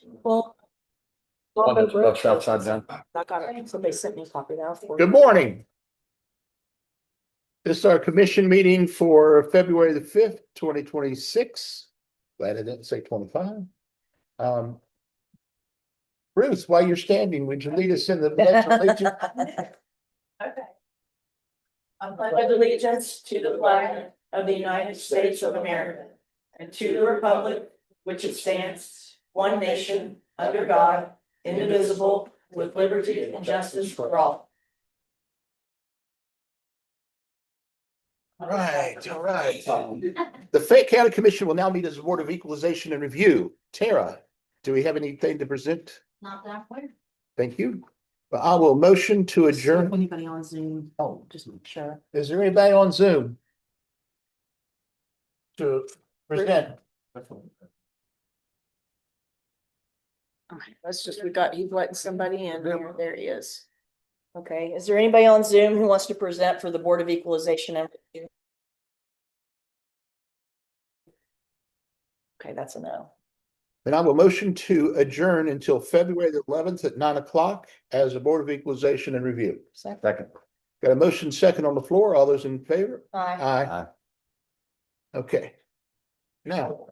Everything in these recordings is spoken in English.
Well. Upside down. I got it. Somebody sent me a copy now. Good morning. This is our commission meeting for February the 5th, 2026. Glad I didn't say 25. Bruce, while you're standing, would you lead us in the pledge of allegiance? Okay. I pledge allegiance to the flag of the United States of America and to the republic which it stands, one nation, under God, indivisible, with liberty and justice for all. All right. The Fayette County Commission will now meet as a Board of Equalization and Review. Tara, do we have anything to present? Not that way. Thank you. Well, I will motion to adjourn. Anybody on Zoom? Oh, just make sure. Is there anybody on Zoom to present? All right, he's letting somebody in here. There he is. Okay, is there anybody on Zoom who wants to present for the Board of Equalization and Review? Okay, that's a no. Then I will motion to adjourn until February the 11th at 9 o'clock as a Board of Equalization and Review. Second. Got a motion second on the floor. All those in favor? Aye. Aye. Okay. Now,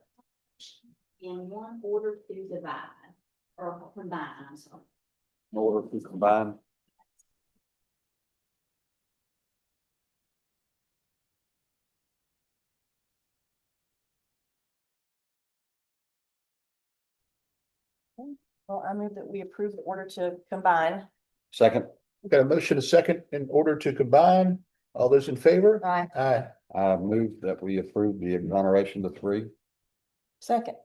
In one order to divide or combine, I'm sorry. In order to combine. Well, I move that we approve the order to combine. Second. got a motion a second in order to combine. All those in favor? Aye. Aye. I move that we approve the exoneration to 3. Second.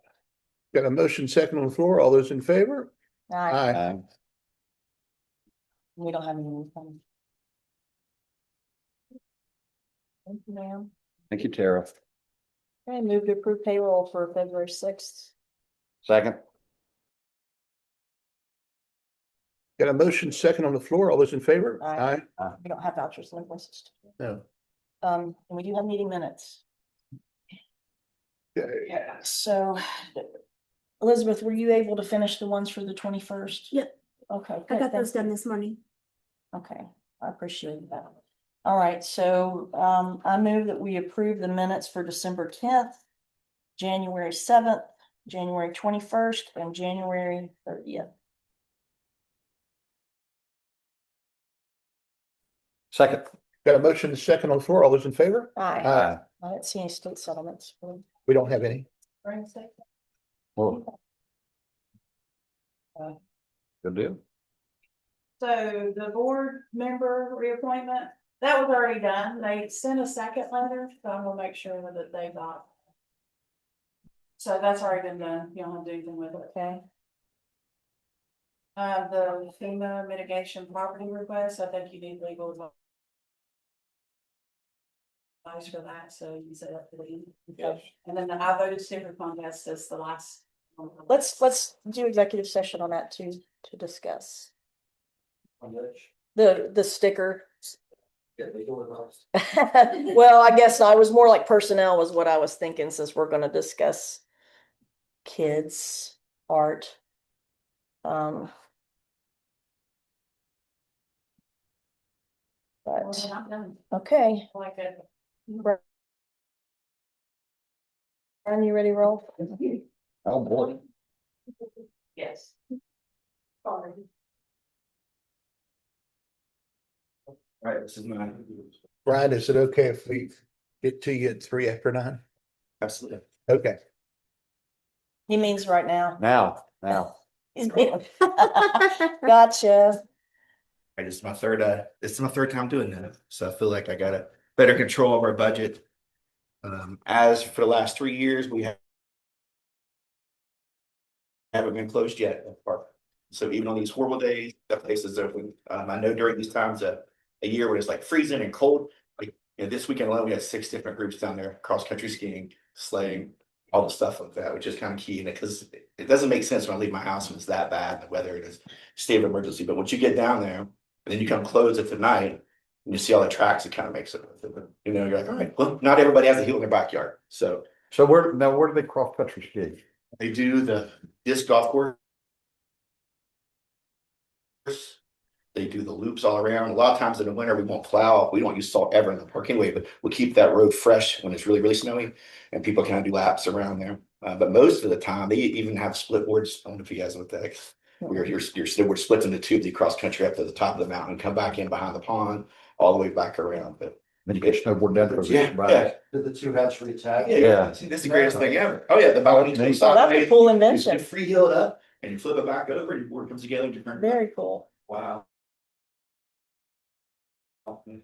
Got a motion second on the floor. All those in favor? Aye. Aye. We don't have any. Anything. Thank you, ma'am. Thank you, Tara. Okay, move to approve payroll for February 6th. Second. Got a motion second on the floor. All those in favor? Aye. We don't have vouchers and invoices. No. And we do have meeting minutes. Okay. Yeah, so Elizabeth, were you able to finish the ones for the 21st? Yep. Okay. I good, got thank those done you. this morning. Okay, I appreciate that. All right, so I move that we approve the minutes for December 10th, January 7th, January 21st, and January 30th. Second. Got a motion second on the floor. All those in favor? Aye. Aye. I didn't see any state settlements. We don't have any. Well. Good deal. So the board member reappointment, that was already done. They sent a second letter, so I'm gonna make sure that they got. So that's already been done. You don't have to do anything with it. Okay. The FEMA mitigation property request, I think you need legal advice for that, so you say that to the. Yes. And then the I voted sticker contest is the last. Let's do executive session on that too, to discuss the sticker. Well, I guess I was more like personnel was what I was thinking, since we're gonna discuss kids, art. But We're not done. okay, Like it. Brian, you ready to roll? Oh, boy. Yes. Sorry. Right, this is mine. Brian, is it okay if we get to you at 3 after 9? Absolutely. Okay. He means right now. Now. He's being- Gotcha. This is my third time doing that, so I feel like I got a better control of our budget. As for the last 3 years, we haven't been closed yet. So even on these horrible days, the place is open. I know during these times, a year when it's like freezing and cold, like this weekend alone, we had 6 different groups down there, cross country skiing, sledding, all the stuff like that, which is kind of key in it, because it doesn't make sense when I leave my house and it's that bad, the weather is state of emergency. But once you get down there and then you come close it tonight and you see all the tracks, it kind of makes it, you're like, all right, well, not everybody has a hill in their backyard. So So where do they cross country ski? they do the disc golf course They do the loops all around. A lot of times in the winter, we won't plow. We don't use salt ever in the park anyway, but we'll keep that road fresh when it's really, really snowy and people kind of do laps around there. But most of the time, they even have split boards. I don't know if you guys know what that is. Where your snowboard splits into two, you cross country up to the top of the mountain, come back in behind the pond, all the way back around. But Then you get snowboard down for yeah, the yeah. Did the two halves reattach? Yeah, that's the greatest thing ever. Oh, yeah, the balcony. neat. Oh, that's a cool You invention. free heel it up and you flip it back over and your board comes together different. Very cool. Wow.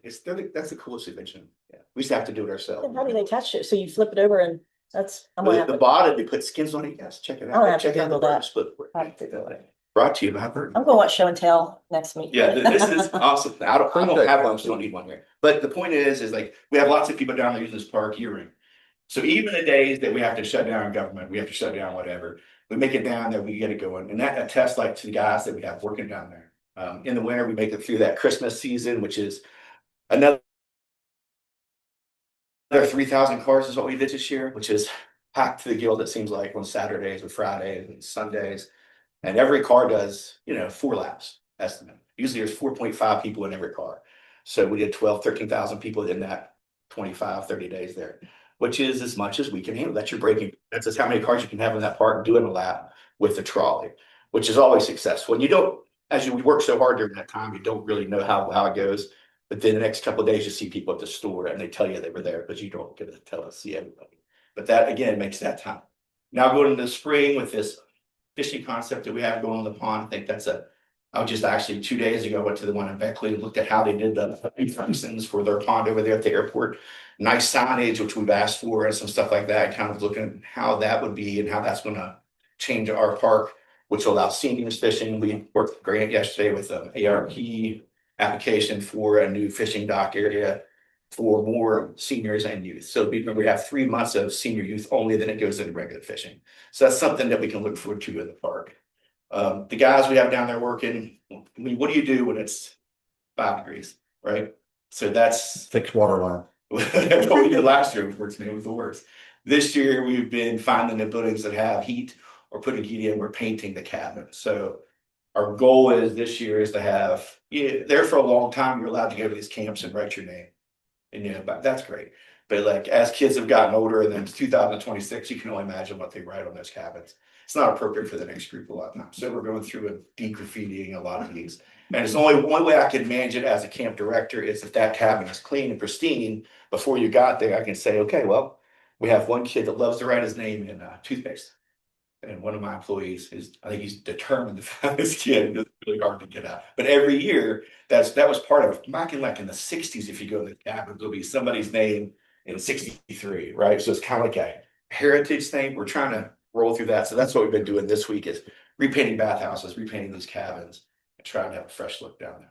That's the coolest invention. Yeah, we used to have to do it ourselves. How do they touch it? So you flip it over and I'm gonna have The to, bottom, they put skins on it. Yes, check it I'll have out. to Check out the Google that. split board. I'll have to Google it. Brought to you by Bird. I'm gonna watch show and tell next week. Yeah, this is awesome. I don't have one, so don't need one here. But the point is like, we have lots of people down there using this park year round. So even the days that we have to shut down government, we have to shut down whatever, we make it down there, we get it going. And that attests like to the guys that we have working down there. In the winter, we make it through that Christmas season, which is another 3,000 cars is what we did this year, which is packed to the gills, it seems like, on Saturdays and Fridays and Sundays. And every car does, 4 laps estimate. Usually there's 4.5 people in every car. So we did 13,000 people in that 25, 30 days there, which is as much as we can handle. That's your braking. That's just how many cars you can have in that park doing a lap with the trolley, which is always successful. And you don't, as you work so hard during that time, you don't really know how it goes. But then the next couple of days, you see people at the store and they tell you they were there, but you don't get to tell us, see everybody. But that again makes that time. Now going into the spring with this fishing concept that we have going on the pond, I think I was just actually 2 days ago, went to the one in Beckley and looked at how they did the functions for their pond over there at the airport. Nice signage, which we've asked for and some stuff like that, kind of looking at how that would be and how that's gonna change our park, which will allow seniors fishing. We worked with Grant yesterday with an ARP application for a new fishing dock area for more seniors and youth. So we have 3 months of senior youth only, then it goes into regular fishing. So that's something that we can look forward to in the park. The guys we have down there working, I mean, what do you do when it's 5 degrees, right? So that's fixed water line. that's what we did last year, unfortunately, it was the worst. This year, we've been finding the buildings that have heat or putting heat in, we're painting the cabin. So our goal is this year is to have, there for a long time, you're allowed to go to these camps and write your name. And but that's great. But like as kids have gotten older, and then it's 2026, you can only imagine what they write on those cabins. It's not appropriate for the next group a lot of times. So we're going through and de-graffitiing a lot of these. And it's only one way I can manage it as a camp director is if that cabin is clean and pristine before you got there, I can say, okay, well, we have one kid that loves to write his name in toothpaste. And one of my employees I think he's determined to find this kid. It's really hard to get out. But every year, that was part of it. Back in in the 60s, if you go to the cabin, there'll be somebody's name in 63, right? So it's kind of like a heritage thing. We're trying to roll through that. So that's what we've been doing this week is repainting bathhouses, repainting these cabins, and trying to have a fresh look down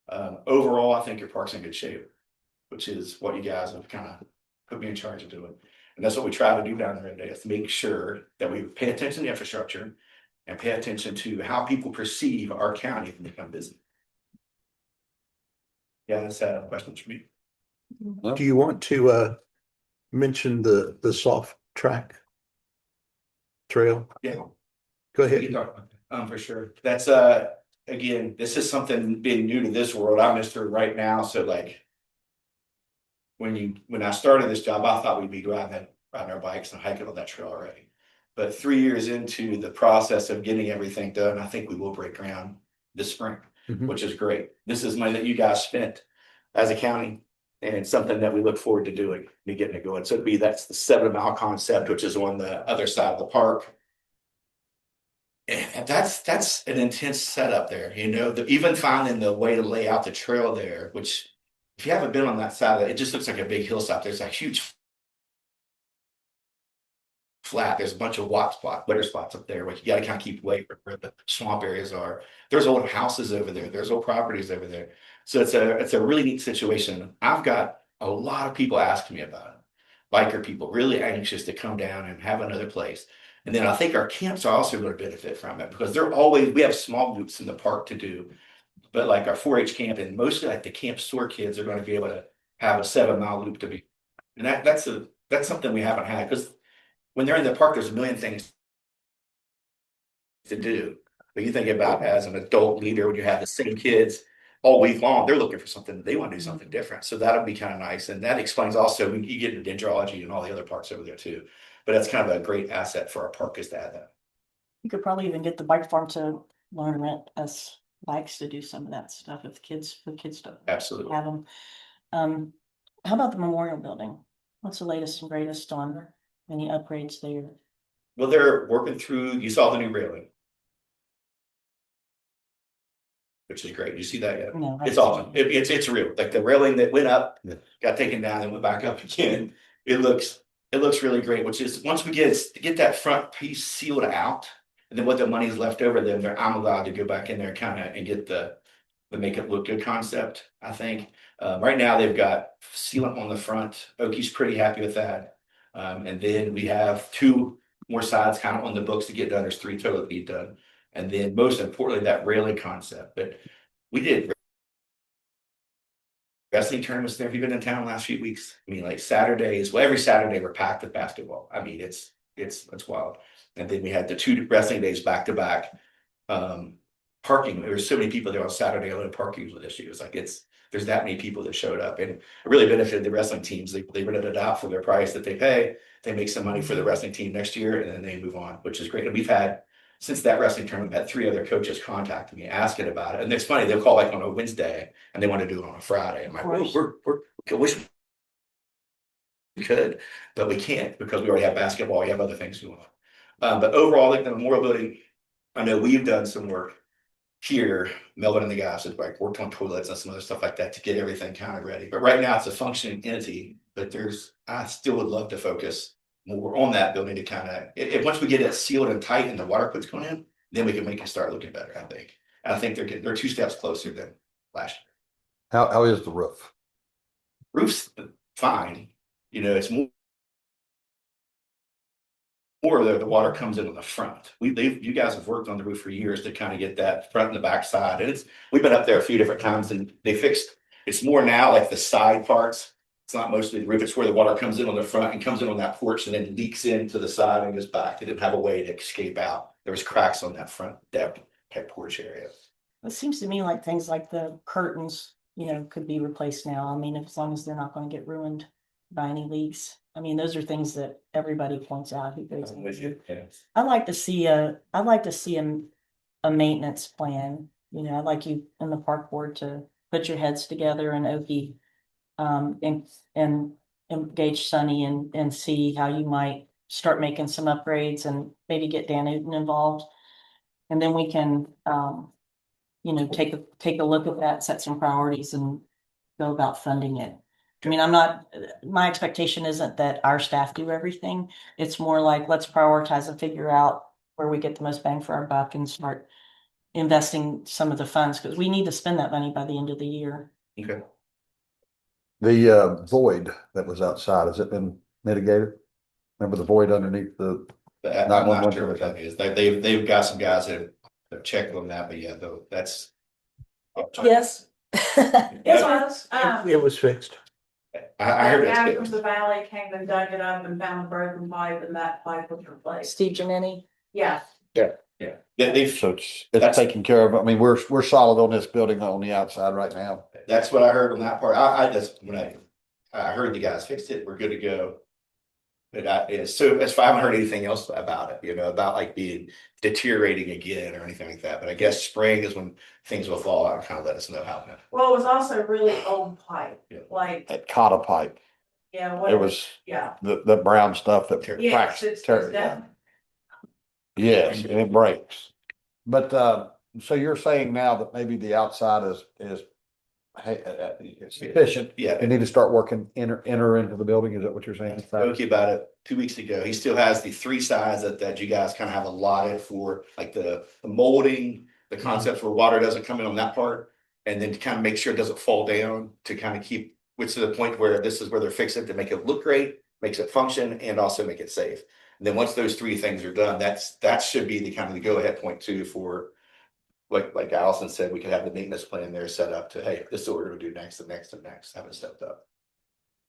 there. Overall, I think your park's in good shape, which is what you guys have kind of put me in charge of doing. And that's what we try to do down there today, is to make sure that we pay attention to infrastructure and pay attention to how people perceive our county when they come visit. Yeah, that's questions for me. Do you want to mention the soft track trail? Yeah. Go We can ahead. talk about that, for sure. That's again, this is something being new to this world. I'm just through right now. So like when I started this job, I thought we'd be riding our bikes and hiking on that trail already. But 3 years into the process of getting everything done, I think we will break ground this spring, which is great. This is money that you guys spent as a county and something that we look forward to doing, getting it going. So that's the 7-mile concept, which is on the other side of the park. And that's an intense setup there, even finding the way to lay out the trail there, which if you haven't been on that side, it just looks like a big hillside. There's a huge flat. There's a bunch of wetter spots up there where you got to kind of keep away from where the swamp areas are. There's old houses over there. There's old properties over there. So it's a really neat situation. I've got a lot of people asking me about it. Biker people really anxious to come down and have another place. And then I think our camps are also going to benefit from it because we have small groups in the park to do. But like our 4-H camp and mostly like the camp store kids are going to be able to have a 7-mile loop to be. And that's something we haven't had because when they're in the park, there's a million things to do. But you think about as an adult leader, when you have the same kids all week long, they're looking for something, they want to do something different. So that'll be kind of nice. And that explains also, when you get into dendrology and all the other parts over there too. But that's kind of a great asset for our park is to add that. You could probably even get the bike farm to learn rent us bikes to do some of that stuff if the kids don't Absolutely. have them. How about the memorial building? What's the latest and greatest on any upgrades there? Well, they're working through, you saw the new railing, which is great. You see that yet? No. It's awesome. It's real. Like the railing that went up, Yeah. got taken down and went back up again. It looks really great, which is once we get that front piece sealed out, and then what the money's left over, then I'm allowed to go back in there kind of and get the make it look good concept, I think. Right now they've got sealant on the front. Oki's pretty happy with that. And then we have 2 more sides kind of on the books to get done. There's 3 total to be done. And then most importantly, that railing concept. But we did wrestling tournaments there. Have you been in town the last few weeks? I mean, like Saturdays, well, every Saturday we're packed with basketball. I mean, it's wild. And then we had the 2 wrestling days back to back. Parking, there were so many people there on Saturday alone. Parking was an issue. It was like there's that many people that showed up, and it really benefited the wrestling teams. They rented it out for their price that they pay. They make some money for the wrestling team next year, and then they move on, which is great. And we've had, since that wrestling tournament, had 3 other coaches contacting me asking about it. And it's funny, they'll call like on a Wednesday and they want to do it on a Friday. I'm like, well, we wish we could, but we can't because we already have basketball. We have other things going on. But overall, like the memorial building, I know we've done some work here. Melvin and the guys have like worked on toilets and some other stuff like that to get everything kind of ready. But right now it's a functioning entity, but I still would love to focus more on that building to kind of, once we get it sealed and tight and the water quits going in, then we can make it start looking better, I think. And I think they're 2 steps closer than last year. How is the roof? Roof's fine. You know, it's more the water comes in on the front. You guys have worked on the roof for years to kind of get that front and the back side. And we've been up there a few different times and they fixed, it's more now like the side parts. It's not mostly the roof, it's where the water comes in on the front and comes in on that porch and then leaks into the side and goes back. They didn't have a way to escape out. There was cracks on that front deck type porch area. It seems to me like things like the curtains, could be replaced now. I mean, as long as they're not going to get ruined by any leaks. I mean, those are things that everybody points out who goes. I'm with you. Yeah. I'd like to see a maintenance plan. I'd like you and the park board to put your heads together and Oki, and engage Sunny and see how you might start making some upgrades and maybe get Dan Newton involved. And then we can, take a look at that, set some priorities and go about funding it. I mean, my expectation isn't that our staff do everything. It's more like, let's prioritize and figure out where we get the most bang for our buck and start investing some of the funds, because we need to spend that money by the end of the year. Okay. The void that was outside, has it been mitigated? Remember the void underneath the, I'm not sure what that is. They've got some guys that have checked on that, but yeah, though that's. Yes. It was, It was fixed. I heard the guy from that's the valley came and dug it up and found a broken pipe and that pipe was replaced. Steve Giannetti? Yeah. yeah. They've so it's taken care of. I mean, we're solid on this building on the outside right now. That's what I heard on that part. I just when I heard the guys fixed it, we're good to go. But so as far I haven't heard anything else about it, about like being deteriorating again or anything like that. But I guess spring is when things will fall out and kind of let us know how. Well, it was also really old pipe, Yeah. like, That caught a pipe. yeah, It was yeah. the brown stuff that Yes, cracks. It's tear- definitely. Yes, and it breaks. But so you're saying now that maybe the outside is sufficient. Yeah. You need to start working enter into the building. Is that what you're saying? Okay, about it 2 weeks ago. He still has the 3 sides that you guys kind of have allotted for like the molding, the concepts where water doesn't come in on that part. And then to kind of make sure it doesn't fall down to kind of keep, which to the point where this is where they're fixing to make it look great, makes it function and also make it safe. And then once those 3 things are done, that should be the kind of the go ahead point too for like Allison said, we could have the maintenance plan there set up to, hey, this is what we're gonna do next and next and next, have it stepped up.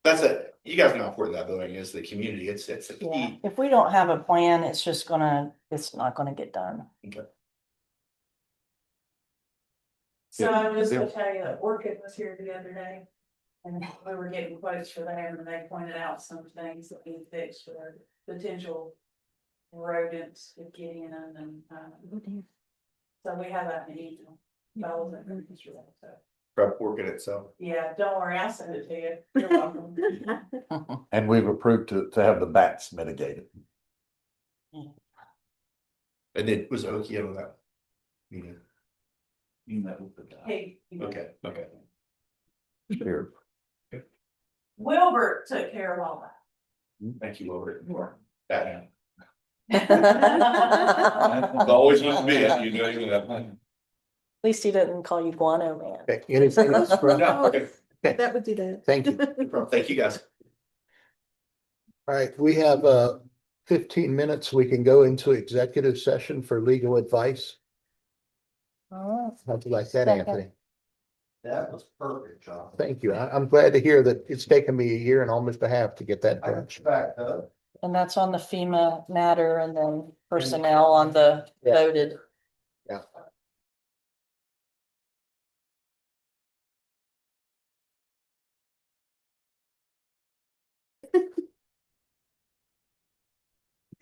That's it. You guys know how important that building is, the community. It's a Yeah. key. If we don't have a plan, it's not gonna get done. Okay. So I'm just gonna tell you that Orchid was here the other day. And we were getting quotes for them and they pointed out some things that need fixed for potential rodents that get in and, so we have that in the email. Fellows that are interested, so. Prep work in itself. Yeah, don't worry, I'll send it to you. You're welcome. And we've approved to have the bats mitigated. And it was okay on that. meeting? You met with the guy. Hey, Okay, okay. Here. Wilbert took care of all Thank you, Lord. That. that. Always with me, you know, At least he didn't call you Guano Man. Okay, anything else for? No, okay. That would do that. Thank you. Thank you, guys. All right, we have 15 minutes. We can go into executive session for legal advice. Oh, How do you like that, Second. Anthony? That was perfect, John. Thank you. I'm glad to hear that it's taken me a year and almost a half to get that I done. got you back, Doug. and that's on the FEMA matter and then personnel on the Yeah. voted. Yeah.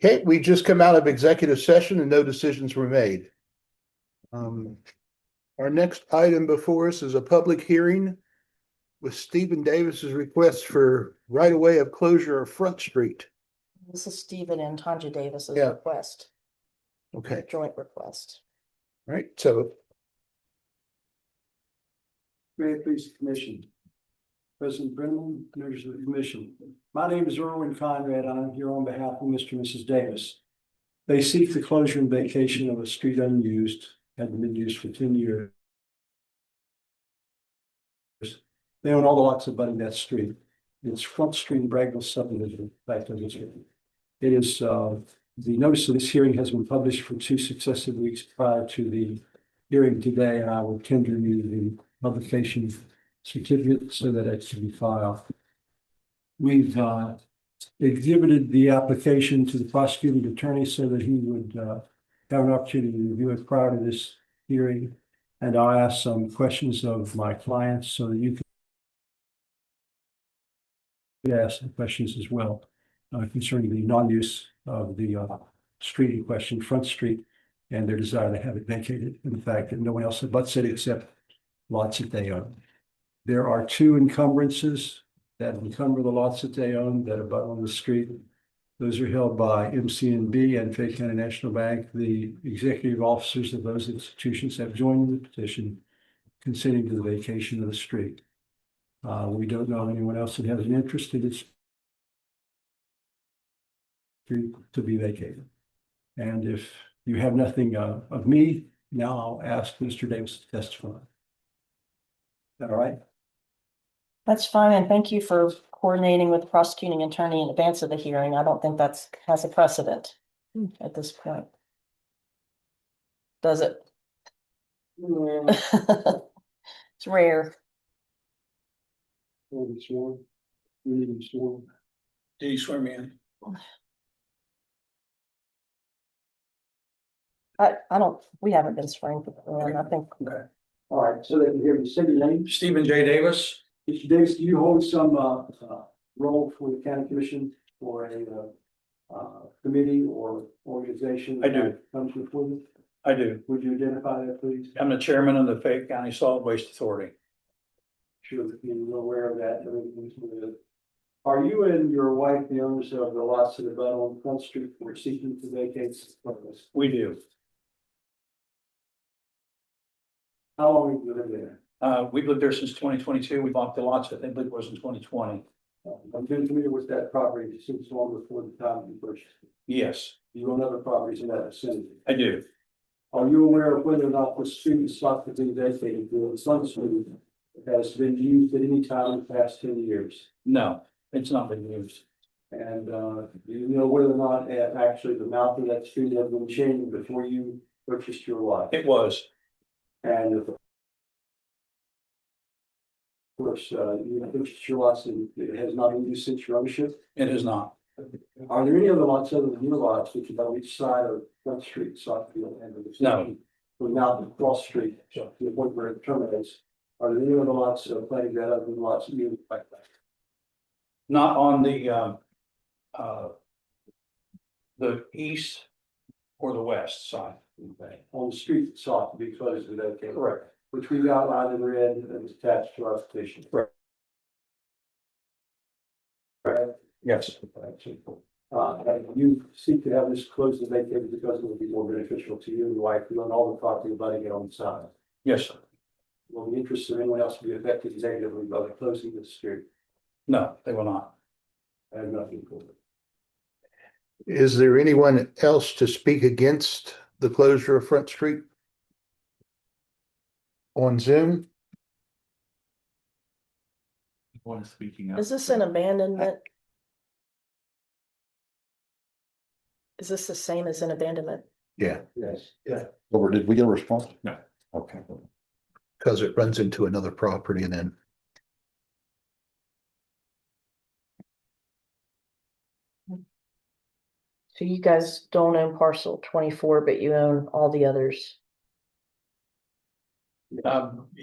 Okay, we just come out of executive session and no decisions were made. Our next item before us is a public hearing with Stephen Davis's request for right of way of closure of Front Street. This is Stephen and Tanja Davis's Yeah. request, Okay, joint request. right, so May it please the commission. President Brennan, members of the commission. My name is Erwin Conrad. I'm here on behalf of Mr. and Mrs. Davis. They seek the closure and vacation of a street unused, hadn't been used for 10 years. They own all the lots abutting that street. It's Front Street in Bragville subdivision, back of this. It is, the notice of this hearing has been published for 2 successive weeks prior to the hearing today, and I will tender you the publication certificate so that it can be filed. We've exhibited the application to the prosecuting attorney so that he would have an opportunity to review it prior to this hearing. And I'll ask some questions of my clients so that you can ask some questions as well concerning the non-use of the street in question, Front Street, and their desire to have it vacated, and the fact that no one else abuts it except lots that they own. There are 2 encumbrances that encumber the lots that they own that abut on the street. Those are held by MCNB and Fayette County National Bank. The executive officers of those institutions have joined the petition consenting to the vacation of the street. We don't know anyone else that has an interest in this street to be vacated. And if you have nothing of me, now I'll ask Mr. Davis to testify. Is that all right? That's fine, and thank you for coordinating with the prosecuting attorney in advance of the hearing. I don't think that's has a precedent at this point. Does it? It's rare. Will be sworn. We need to be sworn. Did you swear me in? I don't, we haven't been swearing before, and I think All right, so they can hear me. Say your name. Stephen J. Davis. Mr. Davis, do you hold some role for the county commission or a committee or organization? I do. that comes before you? I do. Would you identify that, please? I'm the chairman of the Fayette County Solid Waste Authority. Sure that you're aware of that. Are you and your wife the owners of the lots that abut on Front Street for seeking to vacate? We do. How long have you lived there? We've lived there since 2022. We bought the lots, I think it was in 2020. I've been familiar with that property since long before the time you purchased it. Yes, You own other properties in that vicinity. I do. Are you aware of whether or not the street is sought to be vacated, the Sun Street has been used at any time in the past 10 years? No, it's not been used. And do you know whether or not actually the mouth of that street had been changed before you purchased your lot? It was. And of course, you purchased your lots and it has not been used since your ownership. It is not. Are there any other lots other than your lots which are on each side of Front Street sought to be abandoned? No. from now to cross street, so to the point where it terminates. Are there any other lots, planning that other than lots you like that? Not on the east or the west side. Okay. On the street sought to be closed to that. Correct. Which we've outlined in red and is attached to our petition. Correct. Yes. You seek to have this closed and vacated because it will be more beneficial to you and your wife, you own all the property abutting it on the side. Yes, sir. Will the interests of anyone else be affected negatively by the closing of the street? No, they will not. I have nothing for it. Is there anyone else to speak against the closure of Front Street? On Zoom? One speaking up. Is this an abandonment? Is this the same as an abandonment? Yeah, Yes. Yeah. Or did we get a response? No. Okay. because it runs into another property and then. So you guys don't own parcel 24, but you own all the others.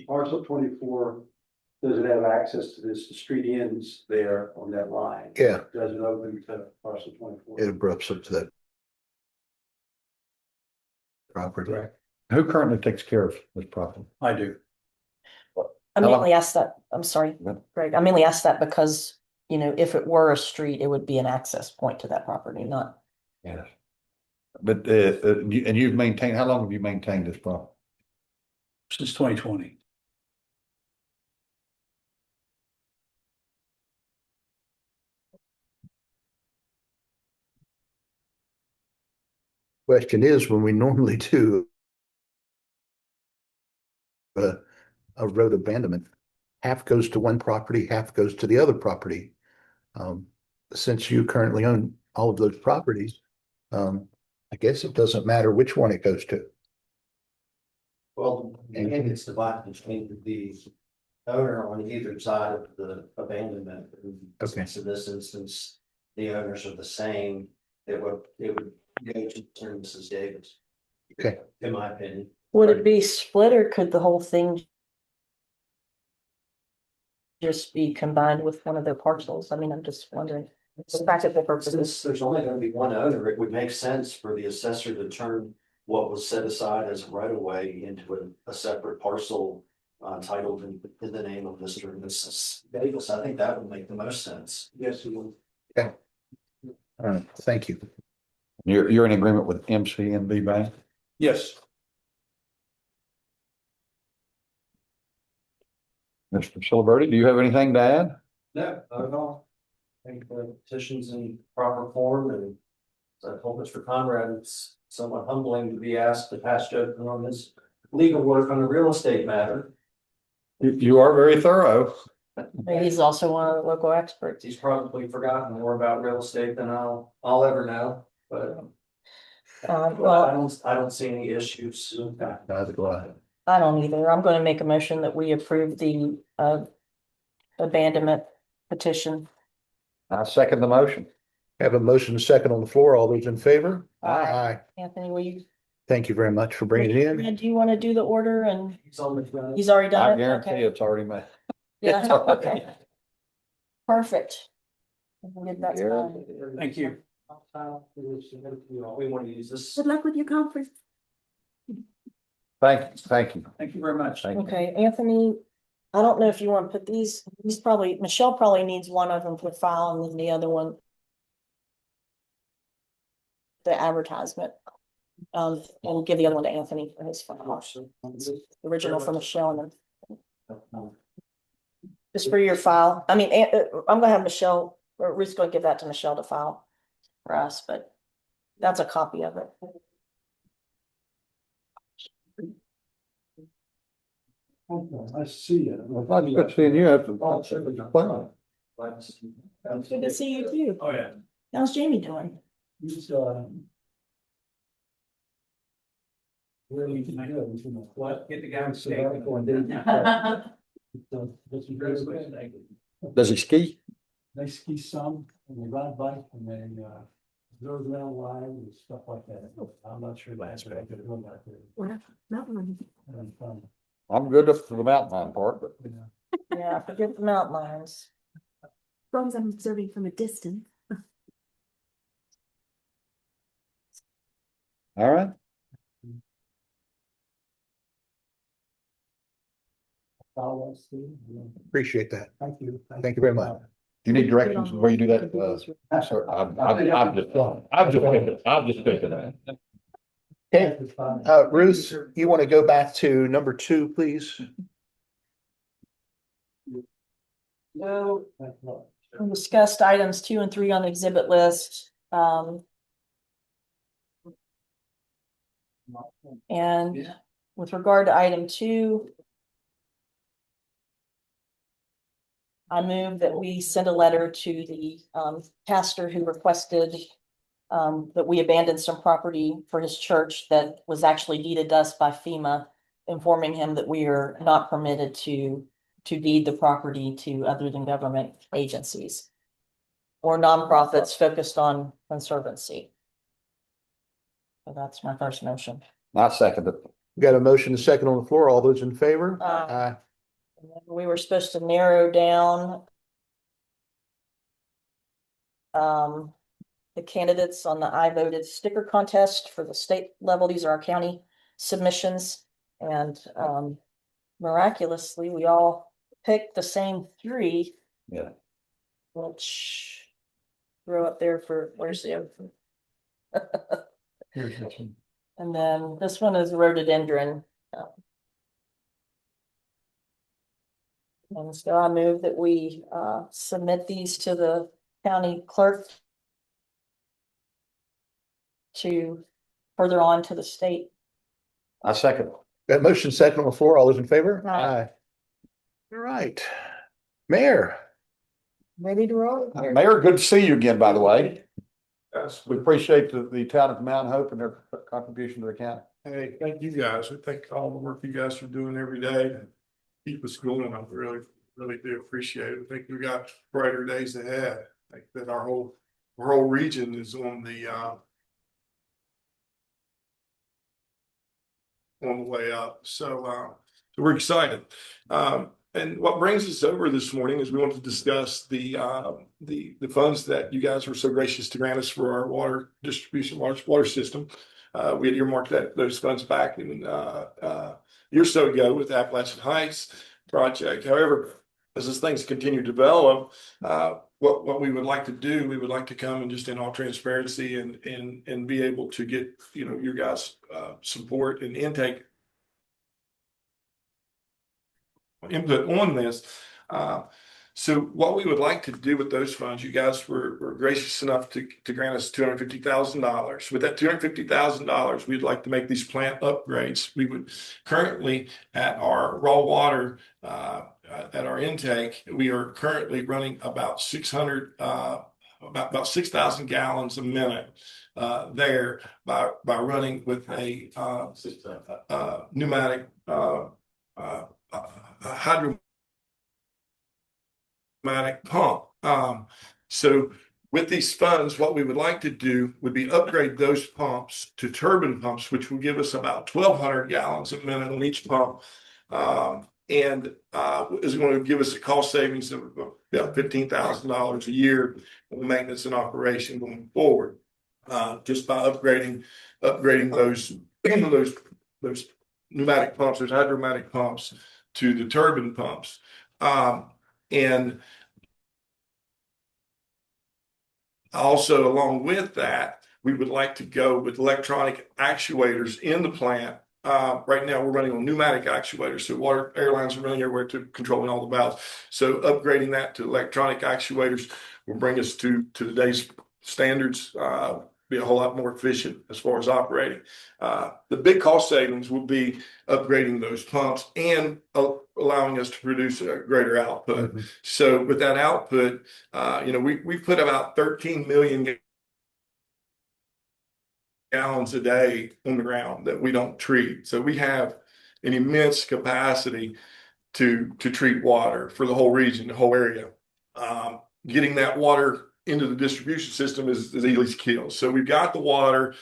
Parcel 24 doesn't have access to this. The street ends there on that line. Yeah, Doesn't open to parcel 24. it abrupts up to that. Property. Who currently takes care of this property? I do. I Hello? mainly asked that, I'm sorry, Good. Greg, I mainly asked that because, you know, if it were a street, it would be an access point to that property, not. Yes. But, and you've maintained, how long have you maintained this property? Since 2020. Question is, when we normally do a road abandonment, half goes to one property, half goes to the other property. Since you currently own all of those properties, I guess it doesn't matter which one it goes to. Well, I think it's divided between the owner on either side of the abandonment. Okay. So this instance, the owners are the same, it would go to Mrs. Davis. Okay. In my opinion. Would it be split or could the whole thing just be combined with one of the parcels? I mean, I'm just wondering, for practical purposes. Since there's only gonna be one owner, it would make sense for the assessor to turn what was set aside as right of way into a separate parcel. Titled in the name of Mr. and Mrs. Davis. I think that would make the most sense. Yes, you will. All right, thank you. You're in agreement with MCNB Bank? Yes. Mr. Siliberti, do you have anything to add? No, not at all. I think the petition's in proper form and as I told Mr. Conrad, it's somewhat humbling to be asked to pass judgment on this legal work on a real estate matter. You are very thorough. He's also one of the local experts. He's probably forgotten more about real estate than I'll ever know, but Well, I don't see any issues. Neither do I. I don't either. I'm going to make a motion that we approve the abandonment petition. I second the motion. Have a motion second on the floor. All those in favor? Aye. Anthony, will you? Thank you very much for bringing it in. Brad, do you want to do the order and He's always done. he's already I done it? guarantee Okay. it's already made. Yeah, It's already okay. Perfect. We'll get that done. Thank you. We want to use this. Good luck with your conference. Thank you. Thank you very much. Thank you. Okay, Anthony, I don't know if you want to put these probably, Michelle probably needs one of them for file and then the other one. The advertisement. We'll give the other one to Anthony for his file. Original for Michelle and then. Just for your file. I mean, I'm gonna have Michelle, or Ruth's gonna give that to Michelle to file for us, but that's a copy of it. I see you. Well, it's good seeing you. Good to see you too. Oh, yeah. How's Jamie doing? He's, really good. What? Get the guy Thanks, sabbatical and then- Does he ski? They ski some and they ride bike and they, Those down lines and stuff like that. I'm not sure that's what I could run back there. And, I'm good up to the mountain line part, but Yeah, forget the mountain lions. As long as I'm observing from a distance. all right. I'll see. Appreciate that. Thank you. Thank you very much. Do you need directions where you do that? Sir, I'm just thinking that. Okay, Ruth, you want to go back to number 2, please? So we discussed items 2 and 3 on the exhibit list. And with regard to item 2, I move that we send a letter to the pastor who requested that we abandon some property for his church that was actually deeded to us by FEMA, informing him that we are not permitted to deed the property to other than government agencies or nonprofits focused on conservancy. So that's my first motion. I second it. Got a motion and a second on the floor. All those in favor? Aye. We were supposed to narrow down the candidates on the I voted sticker contest for the state level. These are our county submissions. And miraculously, we all picked the same 3. Yeah. Which throw up there for, where's the other? Here's this one. And then this one is rhododendron. And so I move that we submit these to the county clerk to further on to the state. I second. Got a motion second on the floor. All those in favor? Aye. All right. Mayor. Ready to roll? Mayor, good to see you again, by the way. Yes. We appreciate the town of Mount Hope and their contribution to the county. Hey, thank you guys. We thank all the work you guys are doing every day to keep us going. I really, really do appreciate it. I think we got brighter days ahead. I think that our whole region is on the way up. So we're excited. And what brings us over this morning is we want to discuss the funds that you guys were so gracious to grant us for our water distribution, water system. We had earmarked those funds back in a year or so ago with the Appalachian Heights project. However, as these things continue to develop, what we would like to do, we would like to come and just in all transparency and be able to get your guys' support and intake input on this. So what we would like to do with those funds, you guys were gracious enough to grant us $250,000. With that $250,000, we'd like to make these plant upgrades. We would currently at our raw water, at our intake, we are currently running about 6,000 gallons a minute there by running with a pneumatic hydromatic pump. So with these funds, what we would like to do would be upgrade those pumps to turbine pumps, which will give us about 1,200 gallons a minute on each pump. And is going to give us a cost savings of about $15,000 a year on maintenance and operation going forward, just by upgrading those pneumatic pumps, those hydromatic pumps to the turbine pumps. And also along with that, we would like to go with electronic actuators in the plant. Right now we're running on pneumatic actuators, so water airlines are running everywhere to controlling all the valves. So upgrading that to electronic actuators will bring us to today's standards, be a whole lot more efficient as far as operating. The big cost savings will be upgrading those pumps and allowing us to produce a greater output. Mm-hmm. So with that output, we put about 13 million gallons a day on the ground that we don't treat. So we have an immense capacity to treat water for the whole region, the whole area. Getting that water into the distribution system is Ely's Kill. So we've got the water,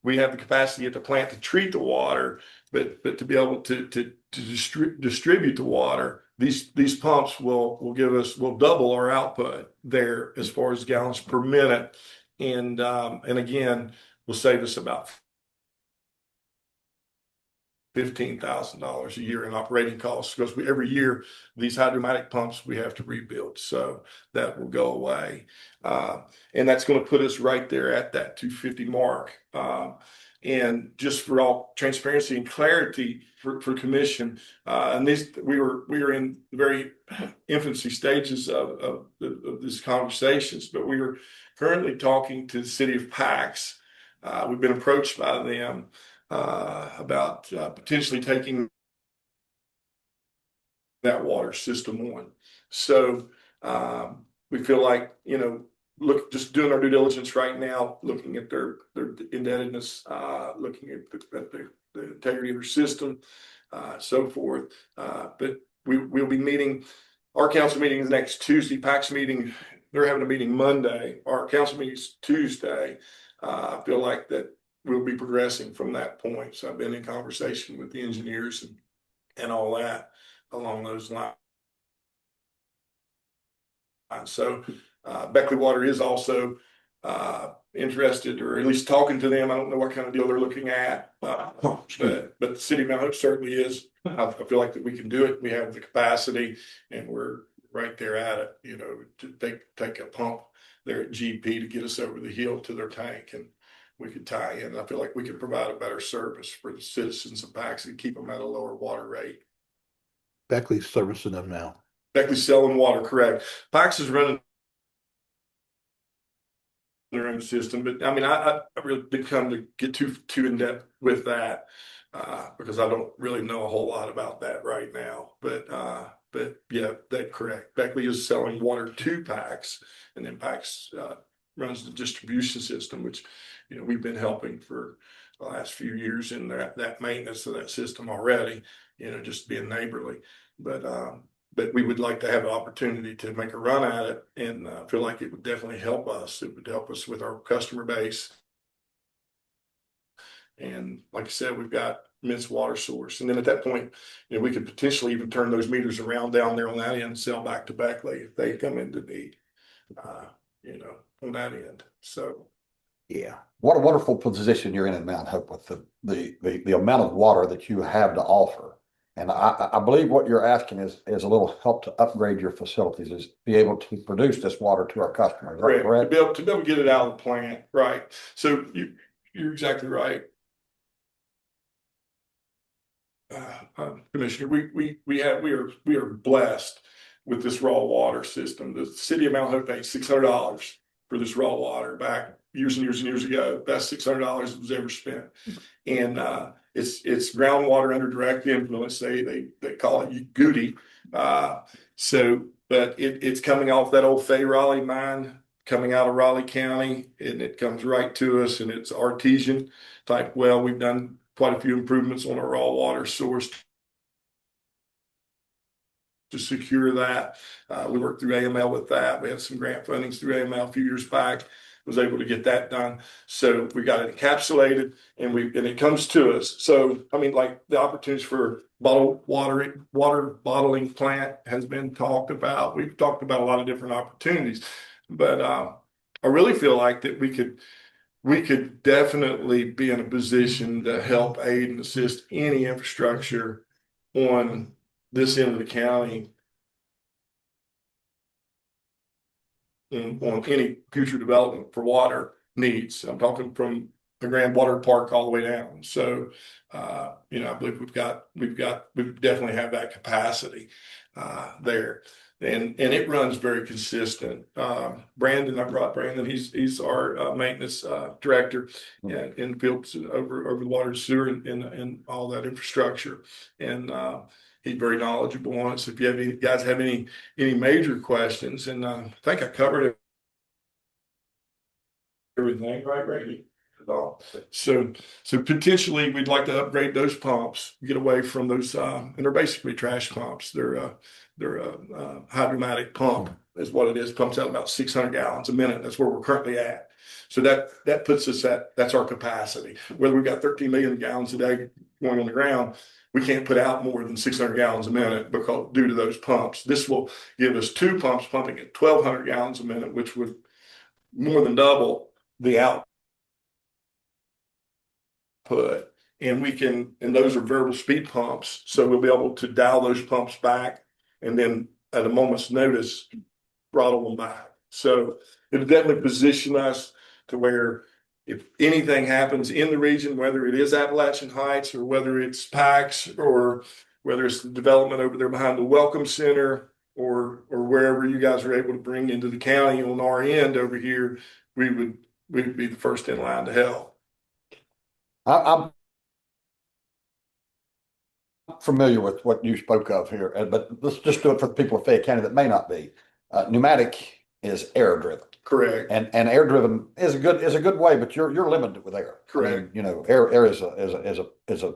we have the capacity at the plant to treat the water, but to be able to distribute the water, these pumps will double our output there as far as gallons per minute, and again will save us about $15,000 a year in operating costs, because every year these hydromatic pumps we have to rebuild, so that will go away, and that's going to put us right there at that 250 mark. And just for all transparency and clarity for commission, and we were in the very infancy stages of these conversations, but we are currently talking to the city of Pax. We've been approached by them about potentially taking that water system on. So we feel like, just doing our due diligence right now, looking at their indebtedness, looking at the integrity of their system, so forth. But we'll be meeting. Our council meeting is next Tuesday. Pax meeting, they're having a meeting Monday. Our council meeting is Tuesday. I feel like that we'll be progressing from that point. So I've been in conversation with the engineers and all that along those lines. So Beckley Water is also interested, or at least talking to them. I don't know what kind of deal they're looking at, but the city of Mount Hope certainly is. I feel like that we can do it. We have the capacity, and we're right there at it. To take a pump there at GP to get us over the hill to their tank, and we could tie in. I feel like we could provide a better service for the citizens of Pax and keep them at a lower water rate. Beckley's servicing them now. Beckley's selling water, correct. Pax is running their own system, but I mean, I really didn't come to get too in depth with that because I don't really know a whole lot about that right now. But yeah, that's correct. Beckley is selling water to Pax, and then Pax runs the distribution system, which we've been helping for the last few years in that maintenance of that system already. Just being neighborly, but we would like to have an opportunity to make a run at it, and feel like it would definitely help us. It would help us with our customer base. And like I said, we've got immense water source. And then at that point, we could potentially even turn those meters around down there on that end and sell back to Beckley if they come into need, on that end. So, Yeah. What a wonderful position you're in Mount Hope with the amount of water that you have to offer. And I believe what you're asking is a little help to upgrade your facilities, is be able to produce this water to our customers. Is that correct? To be able to get it out of the plant, right? So you're exactly right, Commissioner. We are blessed with this raw water system. The city of Mount Hope paid $600 for this raw water back years and years and years ago. Best $600 that was ever spent, and it's groundwater under direct influence. They call it Goody. But it's coming off that old Fay Raleigh mine, coming out of Raleigh County, and it comes right to us, and it's artesian type well. We've done quite a few improvements on our raw water source to secure that. We worked through AML with that. We had some grant fundings through AML a few years back. Was able to get that done. So we got it encapsulated, and it comes to us. So I mean, like the opportunities for water bottling plant has been talked about. We've talked about a lot of different opportunities, but I really feel like that we could definitely be in a position to help aid and assist any infrastructure on this end of the county on any future development for water needs. I'm talking from the Grand Water Park all the way down. So, I believe we definitely have that capacity there, and it runs very consistent. Brandon, I brought Brandon. He's our maintenance director in the fields over the water and sewer and all that infrastructure, and he's very knowledgeable on it. So if you guys have any major questions, and I think I covered everything, right, Brady? at all. So potentially we'd like to upgrade those pumps, get away from those, and they're basically trash pumps. They're a hydromatic pump is what it is. Pumps out about 600 gallons a minute. That's where we're currently at. So that puts us that's our capacity. Whether we've got 13 million gallons a day going on the ground, we can't put out more than 600 gallons a minute because due to those pumps. This will give us 2 pumps pumping at 1,200 gallons a minute, which would more than double the output. And those are variable speed pumps. So we'll be able to dial those pumps back and then at a moment's notice, throttle them back. So it'll definitely position us to where if anything happens in the region, whether it is Appalachian Heights or whether it's PAX or whether it's the development over there behind the Welcome Center or wherever you guys are able to bring into the county on our end over here, we'd be the first in line to help. I'm familiar with what you spoke of here, but let's just do it for the people of Fayette County that may not be. Pneumatic is air driven. Correct. And air driven is a good way, but you're limited with air. Correct. I mean, air is a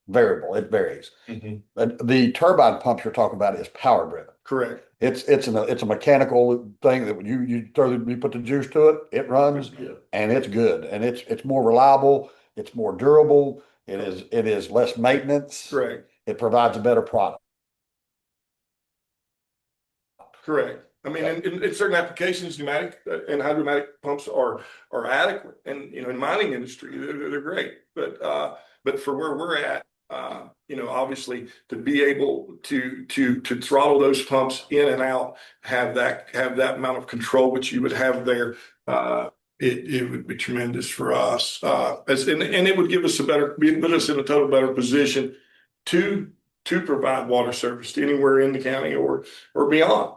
variable. It varies. Mm-hmm. But the turbine pumps you're talking about is power driven. Correct. It's a mechanical thing that you put the juice to it, it runs, and it's good, and it's more reliable, it's more durable, it is less maintenance. Correct. It provides a better product. Correct. I mean, in certain applications, pneumatic and hydromatic pumps are adequate, and in mining industry, they're great. But for where we're at, obviously to be able to throttle those pumps in and out, have that amount of control which you would have there, it would be tremendous for us. And it would give us put us in a total better position to provide water service to anywhere in the county or beyond.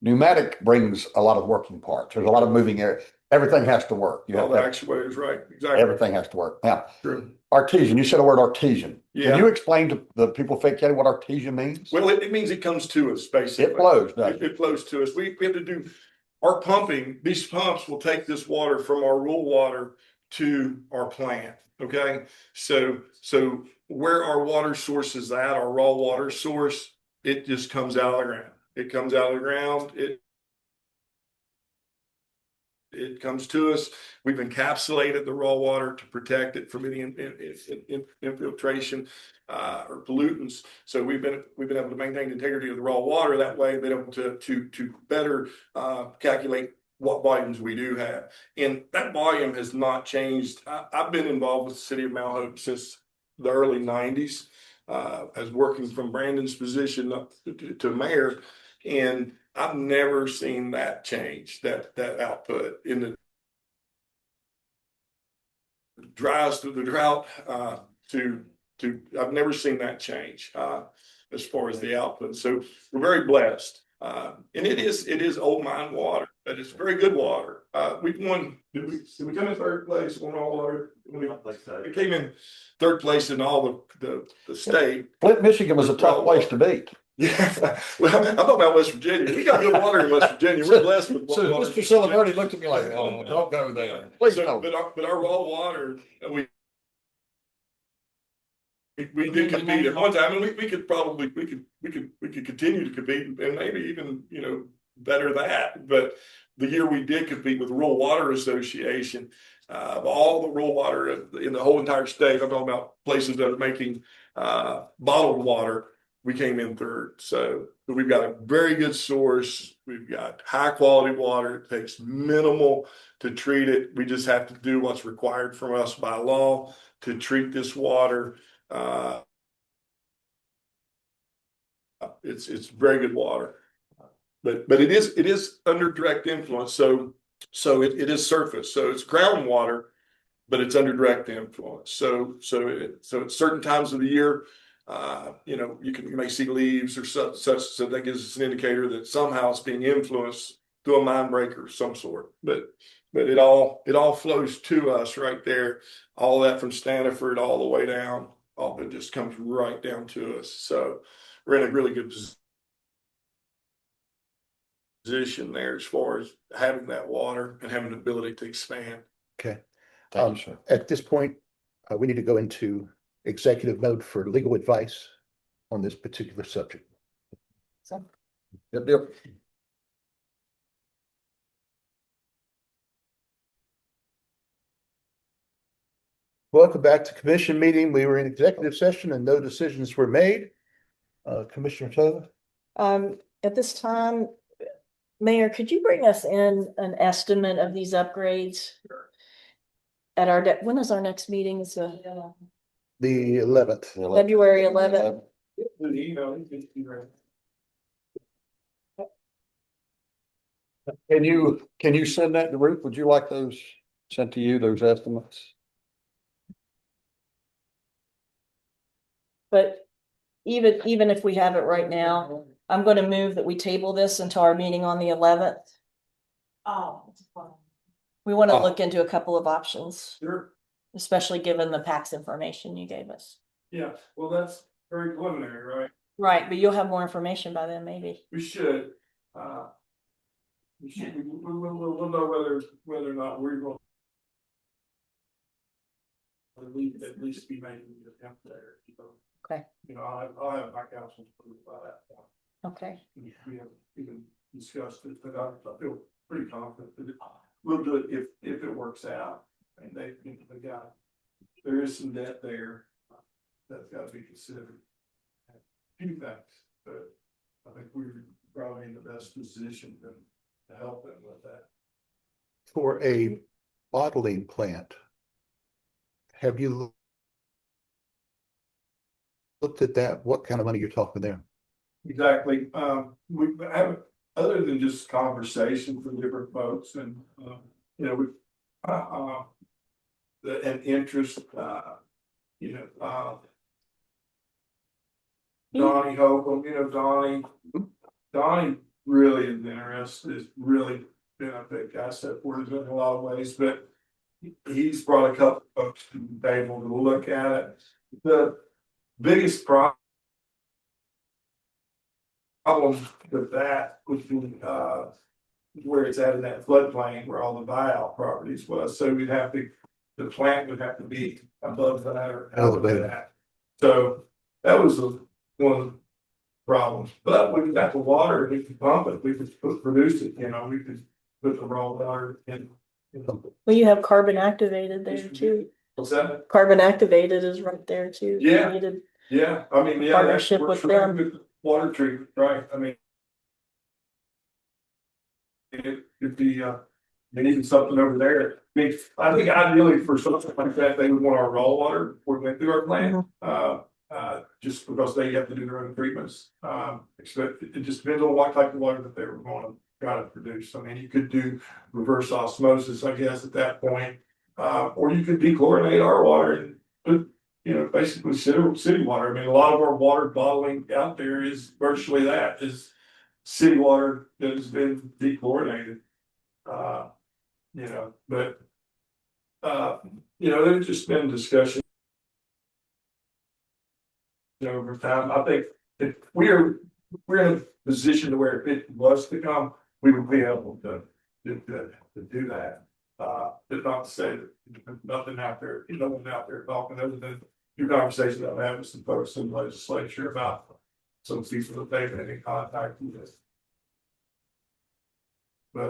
Pneumatic brings a lot of working parts. There's a lot of moving air. Everything has to work. All the actuators, right? Exactly. Everything has to work. Now, True. artesian, you said the word artesian. Yeah. Can you explain to the people of Fayette County what artesian means? Well, it means it comes to us, basically. It flows, doesn't it flows to us. We have to do our pumping. These pumps will take this water from our rural water to our plant. Okay. So where our water source is at, our raw water source, it just comes out of the ground. It comes out of the ground. It comes to us. We've encapsulated the raw water to protect it from any infiltration or pollutants. So we've been able to maintain the integrity of the raw water. That way, we've been able to better calculate what volumes we do have. And that volume has not changed. I've been involved with the city of Mount Hope since the early 90s, as working from Brandon's position up to mayor. And I've never seen that change, that output in the droughts to the drought to I've never seen that change as far as the output. So we're very blessed. And it is old mine water, but it's very good water. We've won. Did we come in third place on all water? We came in third place in all the state. Flint, Michigan was a tough place to beat. Yeah, well, I'm talking about West Virginia. We got good water in West Virginia. We're blessed with so water. Mr. Celebrity looked at me like, "Oh, don't go there." Please don't. But our raw water, we did compete at one time, and we could continue to compete and maybe even better that. But the year we did compete with the Rural Water Association, of all the rural water in the whole entire state, I'm talking about places that are making bottled water. We came in third. So we've got a very good source. We've got high quality water. It takes minimal to treat it. We just have to do what's required from us by law to treat this water. It's very good water, but it is under direct influence. So it is surface. So it's groundwater, but it's under direct influence. So at certain times of the year, you may see leaves or such, so that gives us an indicator that somehow it's being influenced through a mine breaker of some sort. But it all flows to us right there. All that from Stanford all the way down, all it just comes right down to us. So we're in a really good position. position there as far as having that water and having the ability to expand. Okay. Thank you, sir. At this point, we need to go into executive mode for legal advice on this particular subject. Good deal. Welcome back to commission meeting. We were in executive session and no decisions were made. Commissioner Tova? At this time, Mayor, could you bring us in an estimate of these upgrades? At our, when is our next meeting? It's The 11th. February 11th. Can you send that to Ruth? Would you like those sent to you, those estimates? But even if we have it right now, I'm going to move that we table this until our meeting on the 11th. Oh. We want to Oh. look into a couple of options, Sure. especially given the PAX information you gave us. Yeah, well, that's very preliminary, right? Right, but you'll have more information by then, maybe. We should, we'll know whether or not we're going to at least be making the attempt there. Okay. You know, I'll have my counsel prove by that point. Okay. We haven't even discussed it, but I feel pretty confident that we'll do it if it works out. And they got, there is some debt there that's got to be considered. A few things, but I think we're probably in the best position to help them with that. For a bottling plant, have you looked at that? What kind of money you're talking there? Exactly. We haven't, other than just conversation from different folks and, you know, we, an interest, Donnie Holcomb, you know, Donnie really is interested, has really been a big asset for us in a lot of ways, but he's brought a couple folks to the table to look at it. The biggest problem with that would be, where it's at in that floodplain where all the buyout properties was, so we'd have to, the plant would have to be above that or elevated that. So that was one problem, but we got the water, we could pump it, we could produce it, you know, we could put the raw water in. Well, you have carbon activated there too. What's that? Carbon activated is right there too. Yeah. You needed Yeah, I mean, yeah. Partnership that's- with we're them. with water treatment, right, I mean. It'd be, they needed something over there. I mean, I think ideally for something like that, they would want our raw water before we went through our plant. Just because they have to do their own treatments. Except it just depends on what type of water that they were going to try to produce. I mean, you could do reverse osmosis, I guess, at that point. Or you could dechlorinate our water and put, you know, basically city water. I mean, a lot of our water bottling out there is virtually that, is city water that has been dechlorinated. You know, but you know, there's just been discussion over time. I think if we're in a position to where if it was to come, we would be able to do that. But not to say that there's nothing out there, no one out there talking, other than few conversations I've had with some folks in the legislature about some people that they've been in contact with. But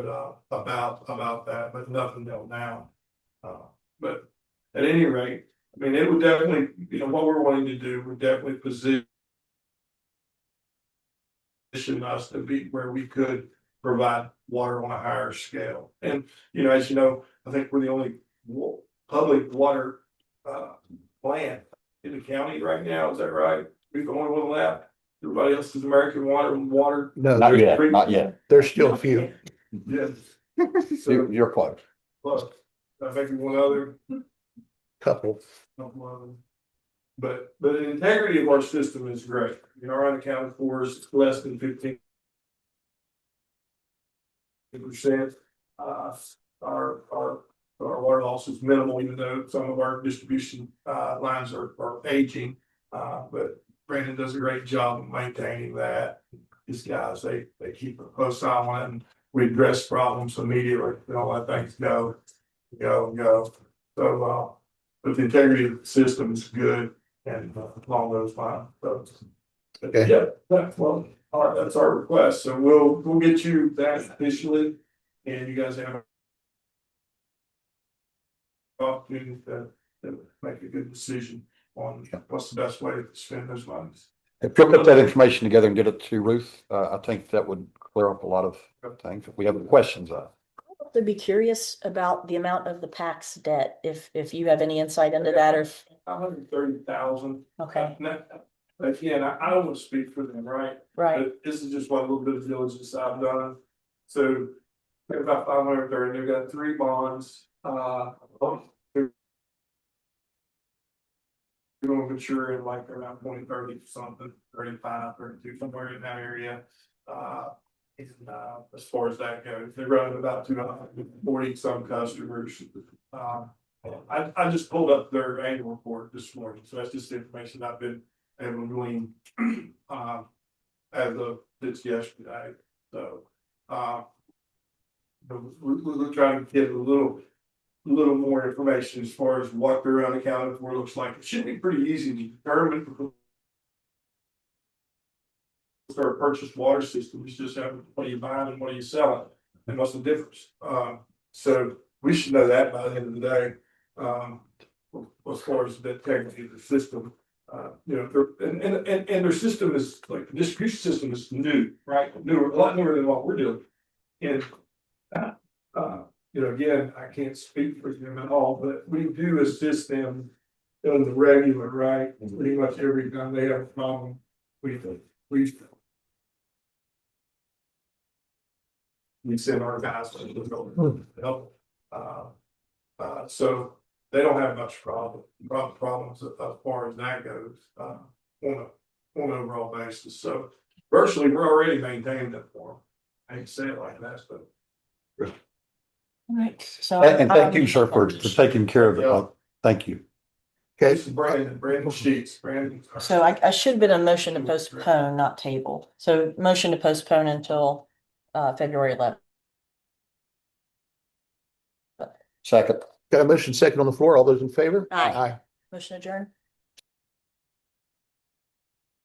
about that, but nothing till now. But at any rate, I mean, it would definitely, you know, what we're wanting to do would definitely position us to be where we could provide water on a higher scale. And, you know, as you know, I think we're the only public water plant in the county right now. Is that right? We're the only one left. Everybody else is American Water and water. No, Not yet, not yet. there's still a few. Yes. So, You're close. plus, I think one other. Couple. But the integrity of our system is great. You know, our unaccounted for is less than 15%. Our water loss is minimal, even though some of our distribution lines are aging. But Brandon does a great job of maintaining that. These guys, they they keep a close eye on it, and we address problems immediately, and all that things go. So, but the integrity of the system is good and along those lines, so. Okay. Yeah, well, all right, that's our request, so we'll get you that officially, and you guys have. Opportunity to make a good decision on what's the best way to spend those funds. If you'll put that information together and get it to Ruth, I think that would clear up a lot of things. If we have questions, I'd be curious about the amount of the PAC's debt, if you have any insight into that, or if, 130,000. okay, Again, I don't want to speak for them, right? right, But this is just one little bit of diligence I've done. So they're about 530, they've got 3 bonds, they're going to mature in like around 2030 something, 35, 32, somewhere in that area. As far as that goes, they're running about 240 some customers. I just pulled up their annual report this morning, so that's just the information I've been able to glean as of this yesterday. So we're trying to get a little more information as far as what their unaccounted for looks like. It should be pretty easy to determine. Our purchased water system is just having what are you buying and what are you selling, and what's the difference? So we should know that by the end of the day. As far as the integrity of the system, and their system is like the distribution system is new, right? Newer, a lot newer than what we're doing. And again, I can't speak for them at all, but we do assist them on the regular, right? Pretty much every time they have a problem, we send our guys to help. So they don't have much problems as far as that goes on an overall basis. So virtually, we're already maintaining it for them. I hate to say it like that, but. right, so. and thank you, sir, for taking care of it. Thank you. Okay. This is Brandon Sheets, So I should have been a motion to postpone, not table. So motion to postpone until February 11th. Second. Got a motion second on the floor. All those in favor? Aye. Motion adjourned.